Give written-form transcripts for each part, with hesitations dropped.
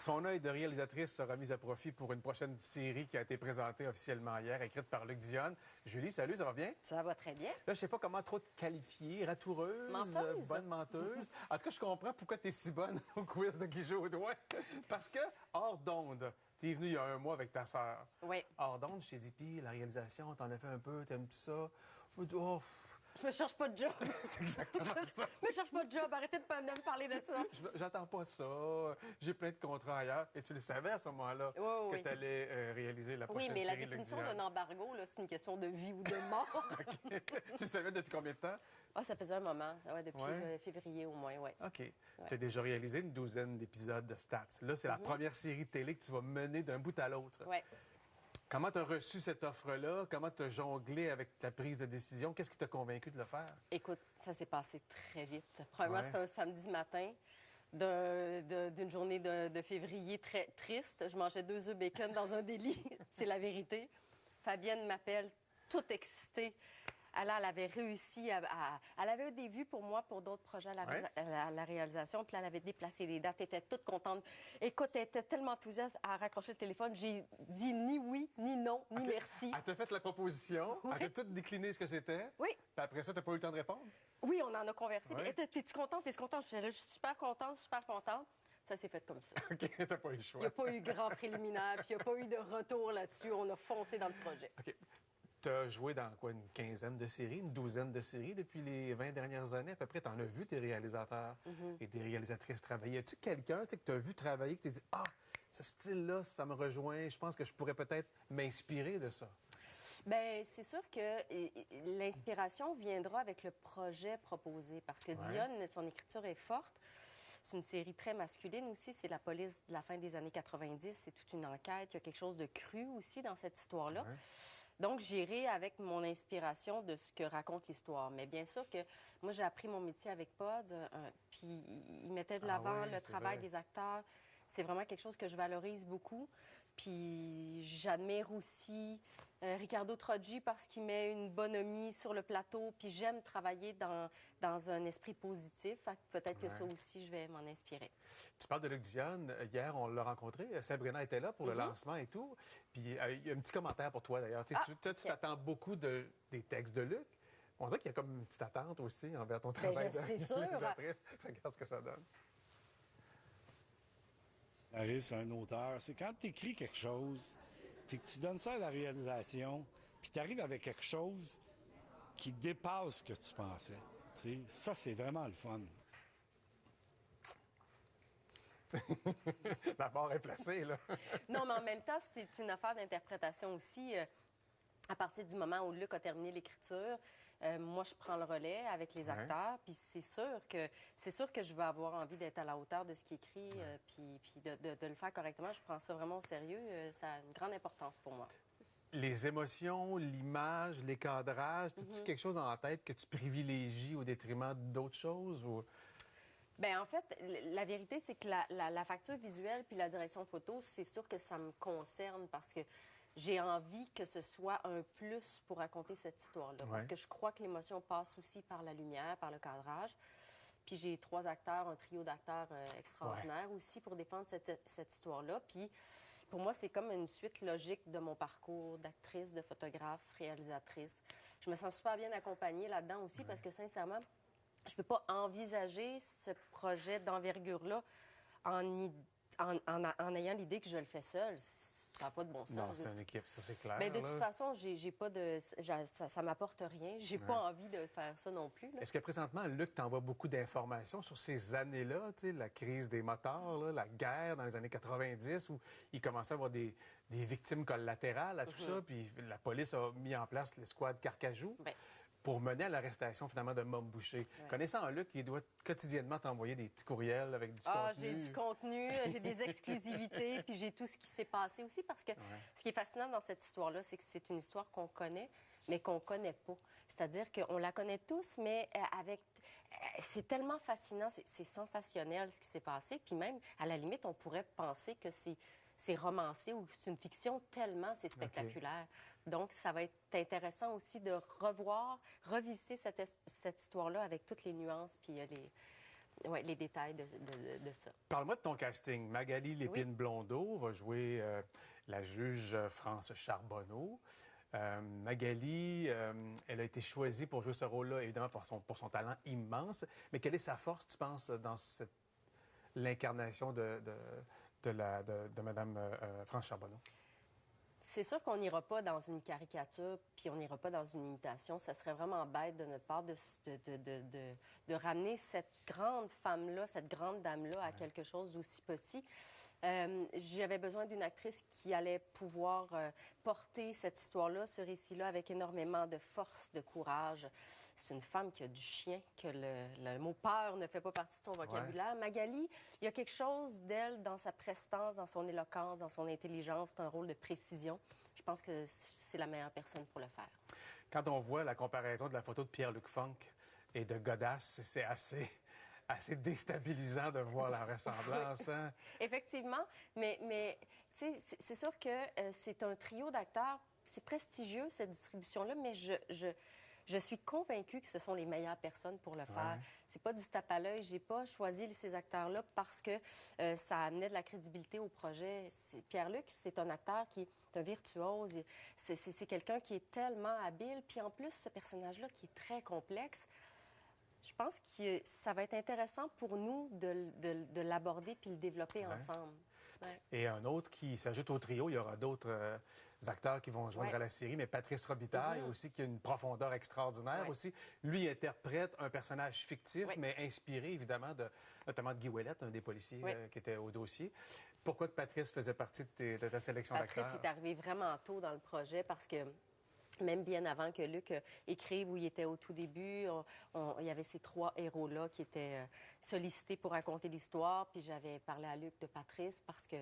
Son œil de réalisatrice sera mis à profit pour une prochaine série qui a été présentée officiellement hier, écrite par Luc Dionne. Julie, salut, ça va bien? Ça va très bien. Là, je sais pas comment trop te qualifier. Ratoureuse, Menteuse. bonne menteuse. En tout cas, je comprends pourquoi tu es si bonne au quiz de Qui joue au doigt. Parce que, hors d'onde, tu es venue il y a un mois avec ta sœur. Oui. Hors d'onde, je t'ai dit, puis la réalisation, t'en as fait un peu, t'aimes tout ça? Oh, Je me cherche pas de job. c'est exactement ça. Je me cherche pas de job. Arrêtez de pas me parler de ça. J'attends pas ça. J'ai plein de contrats ailleurs. Et tu le savais à ce moment-là Oui. que tu allais réaliser la prochaine Oui, mais la série de Luc définition Dionne. d'un embargo, là, c'est une question de vie ou de mort. Tu le savais depuis combien de temps? Ah, ça faisait un moment. Ouais, depuis Ouais. février au moins, oui. OK. Tu as déjà réalisé une douzaine d'épisodes de Stats. Là, c'est la première série de télé que tu vas mener d'un bout à l'autre. Oui. Comment tu as reçu cette offre-là? Comment tu as jonglé avec ta prise de décision? Qu'est-ce qui t'a convaincu de le faire? Écoute, ça s'est passé très vite. Premièrement, Ouais. c'était un samedi matin d'une journée de février très triste. Je mangeais 2 œufs bacon dans un délit. C'est la vérité. Fabienne m'appelle, toute excitée. Elle avait réussi elle avait des vues pour moi pour d'autres projets à la réalisation. Puis là, elle avait déplacé des dates. Elle était toute contente. Écoute, elle était tellement enthousiaste à raccrocher le téléphone. J'ai dit ni oui, ni non, ni merci. Elle t'a fait la proposition. Oui. Elle t'a tout décliné ce que c'était. Oui. Puis après ça, t'as pas eu le temps de répondre? Oui, on en a conversé. Ouais. Mais t'es-tu contente? T'es-tu contente? Je suis super contente, super contente. Ça s'est fait comme ça. OK, t'as pas eu le Il n'y choix. a pas eu grand préliminaire, puis il n'y a pas eu de retour là-dessus. On a foncé dans le projet. OK. Tu as joué dans quoi, une quinzaine de séries, une douzaine de séries depuis les 20 dernières années à peu près. Tu en as vu des réalisateurs et des réalisatrices travailler. As-tu quelqu'un que tu as vu travailler, que tu t'es dit, ah, ce style-là, ça me rejoint, je pense que je pourrais peut-être m'inspirer de ça? Bien, c'est sûr que l'inspiration viendra avec le projet proposé, parce que Dionne, son écriture est forte. C'est une série très masculine aussi. C'est la police de la fin des années 90. C'est toute une enquête. Il y a quelque chose de cru aussi dans cette histoire-là. Ouais. Donc, j'irai avec mon inspiration de ce que raconte l'histoire. Mais bien sûr que moi, j'ai appris mon métier avec Pod, puis il mettait de l'avant ouais, le c'est travail vrai. des acteurs. C'est vraiment quelque chose que je valorise beaucoup. Puis j'admire aussi Ricardo Troggi parce qu'il met une bonhomie sur le plateau. Puis j'aime travailler dans un esprit positif. Fait que peut-être que ça aussi, je vais m'en inspirer. Tu parles de Luc Dionne. Hier, on l'a rencontré. Sabrina était là pour le lancement et tout. Puis il y a un petit commentaire pour toi, d'ailleurs. Tu sais, tu t'attends beaucoup des textes de Luc. On dirait qu'il y a comme une petite attente aussi envers ton travail c'est sûr. réalisatrice. Regarde ce que ça donne. C'est un auteur. C'est quand tu écris quelque chose, puis que tu donnes ça à la réalisation, puis tu arrives avec quelque chose qui dépasse ce que tu pensais. Tu sais, ça, c'est vraiment le fun. La barre est placée, là. Non, mais en même temps, c'est une affaire d'interprétation aussi. À partir du moment où Luc a terminé l'écriture, moi, je prends le relais avec les acteurs. Puis c'est sûr que je vais avoir envie d'être à la hauteur de ce qui est écrit, puis de le faire correctement. Je prends ça vraiment au sérieux. Ça a une grande importance pour moi. Les émotions, l'image, les cadrages, as-tu quelque chose en tête que tu privilégies au détriment d'autres choses? Ou... Bien, en fait, la vérité, c'est que la facture visuelle puis la direction photo, c'est sûr que ça me concerne parce que j'ai envie que ce soit un plus pour raconter cette histoire-là. Parce que je crois que l'émotion passe aussi par la lumière, par le cadrage. Puis j'ai 3 acteurs, un trio d'acteurs extraordinaires aussi pour défendre cette histoire-là. Puis pour moi, c'est comme une suite logique de mon parcours d'actrice, de photographe, réalisatrice. Je me sens super bien accompagnée là-dedans aussi parce que sincèrement, je peux pas envisager ce projet d'envergure-là en ayant l'idée que je le fais seule. Ça n'a pas de bon sens. Non, c'est une équipe, ça c'est clair. Mais de toute façon, j'ai pas de... ça m'apporte rien. J'ai pas envie de faire ça non plus. Est-ce que présentement, Luc t'envoie beaucoup d'informations sur ces années-là, tu sais, la crise des moteurs, là, la guerre dans les années 90, où il commençait à avoir des victimes collatérales à tout ça, puis la police a mis en place l'escouade Carcajou pour mener à l'arrestation, finalement, de Mom Boucher. Connaissant Luc, il doit quotidiennement t'envoyer des petits courriels avec du contenu. J'ai du contenu, j'ai des exclusivités, puis j'ai tout ce qui s'est passé aussi, parce que ce qui est fascinant dans cette histoire-là, c'est que c'est une histoire qu'on connaît, mais qu'on connaît pas. C'est-à-dire qu'on la connaît tous, mais c'est tellement fascinant, c'est sensationnel ce qui s'est passé, puis même, à la limite, on pourrait penser que c'est romancé ou c'est une fiction tellement c'est spectaculaire. Donc, ça va être intéressant aussi de revisiter cette histoire-là avec toutes les nuances puis ouais, les détails de ça. Parle-moi de ton casting. Magali Lépine-Blondeau va jouer la juge France Charbonneau. Magali, elle a été choisie pour jouer ce rôle-là, évidemment, pour son talent immense. Mais quelle est sa force, tu penses, dans l'incarnation de Mme France Charbonneau? C'est sûr qu'on n'ira pas dans une caricature, puis on n'ira pas dans une imitation. Ça serait vraiment bête de notre part de ramener cette grande femme-là, cette grande dame-là à quelque chose d'aussi petit. J'avais besoin d'une actrice qui allait pouvoir porter cette histoire-là, ce récit-là, avec énormément de force, de courage. C'est une femme qui a du chien, que le mot peur ne fait pas partie de son vocabulaire. Ouais. Magali, il y a quelque chose d'elle dans sa prestance, dans son éloquence, dans son intelligence. C'est un rôle de précision. Je pense que c'est la meilleure personne pour le faire. Quand on voit la comparaison de la photo de Pierre-Luc Funk et de Godasse, c'est assez déstabilisant de voir la ressemblance. Hein? Effectivement, mais c'est sûr que c'est un trio d'acteurs. C'est prestigieux, cette distribution-là, mais je suis convaincue que ce sont les meilleures personnes pour le faire. C'est pas du tape à l'œil. J'ai pas choisi ces acteurs-là parce que ça amenait de la crédibilité au projet. Pierre-Luc, c'est un acteur qui est un virtuose. C'est quelqu'un qui est tellement habile. Puis en plus, ce personnage-là qui est très complexe, je pense que ça va être intéressant pour nous de l'aborder puis le développer ensemble. Ouais. Et un autre qui s'ajoute au trio, il y aura d'autres acteurs qui vont joindre à la série, mais Patrice Robitaille aussi, qui a une profondeur extraordinaire aussi. Lui interprète un personnage fictif, mais inspiré évidemment notamment de Guy Ouellet, un des policiers qui était au dossier. Pourquoi que Patrice faisait partie de ta sélection d'acteurs? Patrice est arrivé vraiment tôt dans le projet parce que même bien avant que Luc écrive, où il était au tout début, il y avait ces 3 héros-là qui étaient sollicités pour raconter l'histoire. Puis j'avais parlé à Luc de Patrice parce que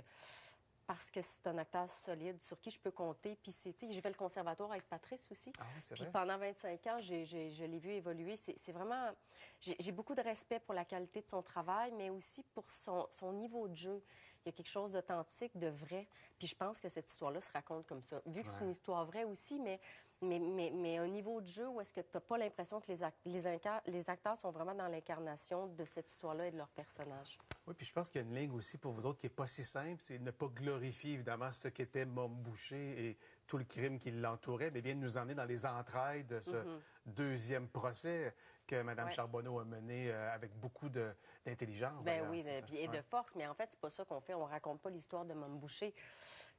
c'est un acteur solide sur qui je peux compter. Puis j'ai fait le conservatoire avec Patrice aussi. Ah oui, c'est Puis vrai. pendant 25 ans, je l'ai vu évoluer. C'est vraiment... J'ai beaucoup de respect pour la qualité de son travail, mais aussi pour son niveau de jeu. Il y a quelque chose d'authentique, de vrai. Puis je pense que cette histoire-là se raconte comme ça. Vu que c'est une histoire vraie aussi, mais un niveau de jeu où est-ce que tu n'as pas l'impression que les acteurs sont vraiment dans l'incarnation de cette histoire-là et de leur personnage. Oui, puis je pense qu'il y a une ligne aussi pour vous autres qui n'est pas si simple, c'est ne pas glorifier évidemment ce qu'était Mom Boucher et tout le crime qui l'entourait, mais bien de nous emmener dans les entrailles de ce deuxième procès que Mme Charbonneau a mené avec beaucoup d'intelligence. Ben oui, et de force, mais en fait, c'est pas ça qu'on fait. On raconte pas l'histoire de Mom Boucher.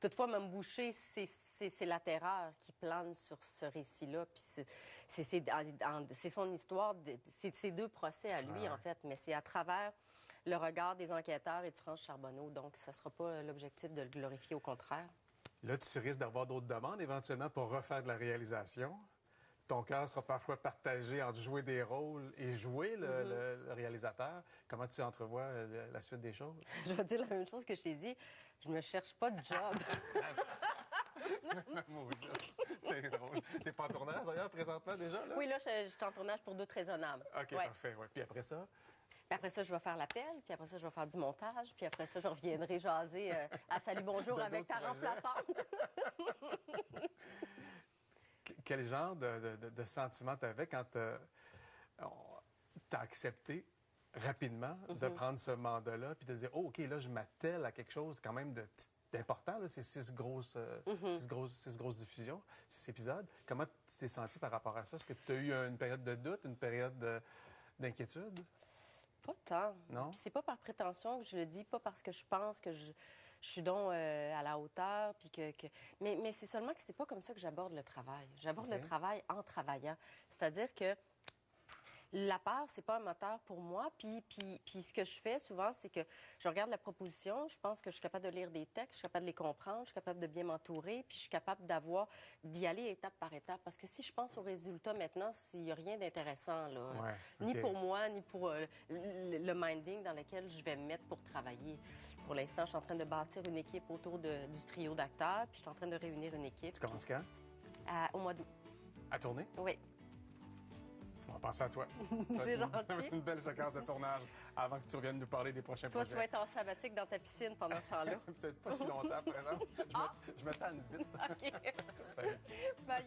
Toutefois, Mom Boucher, c'est la terreur qui plane sur ce récit-là. Puis c'est son histoire, c'est ses 2 procès à lui, en fait, mais c'est à travers le regard des enquêteurs et de France Charbonneau. Donc, ça ne sera pas l'objectif de le glorifier, au contraire. Là, tu risques d'avoir d'autres demandes éventuellement pour refaire de la réalisation. Ton cœur sera parfois partagé entre jouer des rôles et jouer le réalisateur. Comment tu entrevois la suite des choses? Je vais dire la même chose que je t'ai dit. Je me cherche pas de job. Moi aussi. C'est drôle. T'es pas en tournage, d'ailleurs, présentement, déjà? Là? Oui, là, je suis en tournage pour Doutes raisonnables. OK, parfait. Ouais. Puis après ça? Puis après ça, je vais faire l'appel. Puis après ça, je vais faire du montage. Puis après ça, je reviendrai jaser à Salut Bonjour avec ta remplaçante. Quel genre de sentiment tu avais quand tu as accepté rapidement de prendre ce mandat-là puis de dire, oh, OK, là, je m'attelle à quelque chose quand même d'important, là, ces 6 grosses diffusions, 6 épisodes. Comment tu t'es senti par rapport à ça? Est-ce que tu as eu une période de doute, une période d'inquiétude? Pas tant. Non? Puis c'est pas par prétention que je le dis, pas parce que je pense que je suis donc à la hauteur, puis mais c'est seulement que c'est pas comme ça que j'aborde le travail. J'aborde le travail en travaillant. C'est-à-dire que la peur, c'est pas un moteur pour moi. Puis ce que je fais souvent, c'est que je regarde la proposition, je pense que je suis capable de lire des textes, je suis capable de les comprendre, je suis capable de bien m'entourer, puis je suis capable d'y aller étape par étape. Parce que si je pense au résultat maintenant, il n'y a rien d'intéressant, là. Ni pour moi, ni pour le minding dans lequel je vais me mettre pour travailler. Pour l'instant, je suis en train de bâtir une équipe autour du trio d'acteurs, puis je suis en train de réunir une équipe. Tu commences quand? Au mois d'août. À tourner? Oui. On va penser à toi. C'est gentil. Une belle séquence de tournage avant que tu reviennes nous parler des prochains projets. Toi, tu vas être en sabbatique dans ta piscine pendant ce temps-là. Peut-être pas si longtemps, par exemple. Je me tanne vite. OK. Salut. Bye.